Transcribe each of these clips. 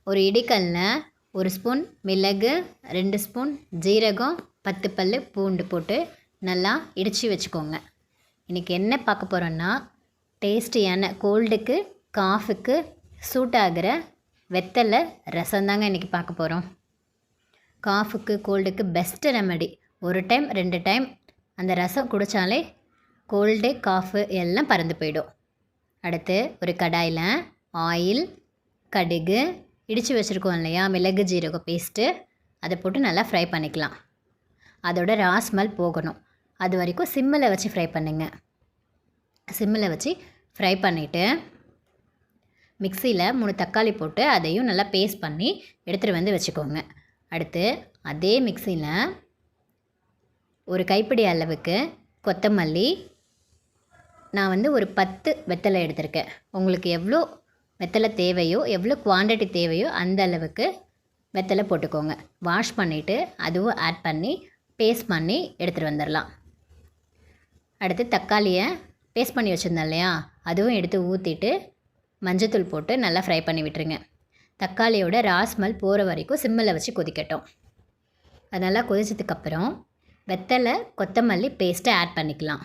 ஒரு இடிக்கல்லில் 1 ஸ்பூன் மிளகு, 2 ஸ்பூன் ஜீரகம், 10 பல் பூண்டு போட்டு நல்லா இடித்து வச்சுக்கோங்க. இன்றைக்கி என்ன பார்க்க போகிறோன்னா, டேஸ்டியான கோல்டுக்கு காஃபுக்கு சூட் ஆகிற வெத்தலை ரசம் தாங்க இன்றைக்கி பார்க்க போகிறோம். காஃபுக்கு கோல்டுக்கு பெஸ்ட்டு ரெமெடி. 1 டைம் 2 டைம் அந்த ரசம் குடித்தாலே கோல்டு காஃபு எல்லாம் பறந்து போயிடும். அடுத்து ஒரு கடாயில் ஆயில், கடுகு, இடித்து வச்சுருக்கோம் இல்லையா மிளகு ஜீரகம் பேஸ்ட்டு, அதை போட்டு நல்லா ஃப்ரை பண்ணிக்கலாம். அதோட ராஸ்மல் போகணும். அது வரைக்கும் சிம்மில் வச்சு ஃப்ரை பண்ணுங்க. சிம்மில் வச்சு ஃப்ரை பண்ணிவிட்டு மிக்சியில் 3 தக்காளி போட்டு அதையும் நல்லா பேஸ்ட் பண்ணி எடுத்துகிட்டு வந்து வச்சுக்கோங்க. அடுத்து அதே மிக்சியில் ஒரு கைப்பிடி அளவுக்கு கொத்தமல்லி, நான் ஒரு 10 வெத்தலை எடுத்திருக்கேன். உங்களுக்கு எவ்வளோ வெத்தலை தேவையோ, எவ்வளோ குவான்டிட்டி தேவையோ அந்த அளவுக்கு வெத்தலை போட்டுக்கோங்க. வாஷ் பண்ணிவிட்டு அதுவும் ஆட் பண்ணி பேஸ்ட் பண்ணி எடுத்துகிட்டு வந்துடலாம். அடுத்து தக்காளியை பேஸ்ட் பண்ணி வச்சுருந்தேன் இல்லையா, அதுவும் எடுத்து ஊற்றிட்டு மஞ்சத்தூள் போட்டு நல்லா ஃப்ரை பண்ணி விட்டுருங்க. தக்காளியோட ராஸ்மல் போகிற வரைக்கும் சிம்மில் வச்சு கொதிக்கட்டும். அது நல்லா கொதிச்சதுக்கப்புறம் வெத்தலை கொத்தமல்லி பேஸ்ட்டை ஆட் பண்ணிக்கலாம்.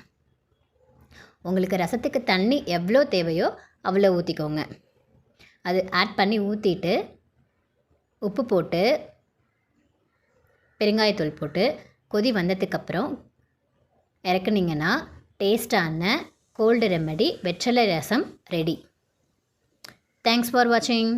உங்களுக்கு ரசத்துக்கு தண்ணி எவ்வளோ தேவையோ அவ்வளோ ஊற்றிக்கோங்க. அது ஆட் பண்ணி ஊற்றிட்டு உப்பு போட்டு பெருங்காயத்தூள் போட்டு கொதி வந்ததுக்கப்புறம் இறக்குனிங்கன்னா டேஸ்டான கோல்டு ரெமெடி வெற்றலை ரசம் ரெடி. தேங்க்ஸ் ஃபார் வாட்சிங்.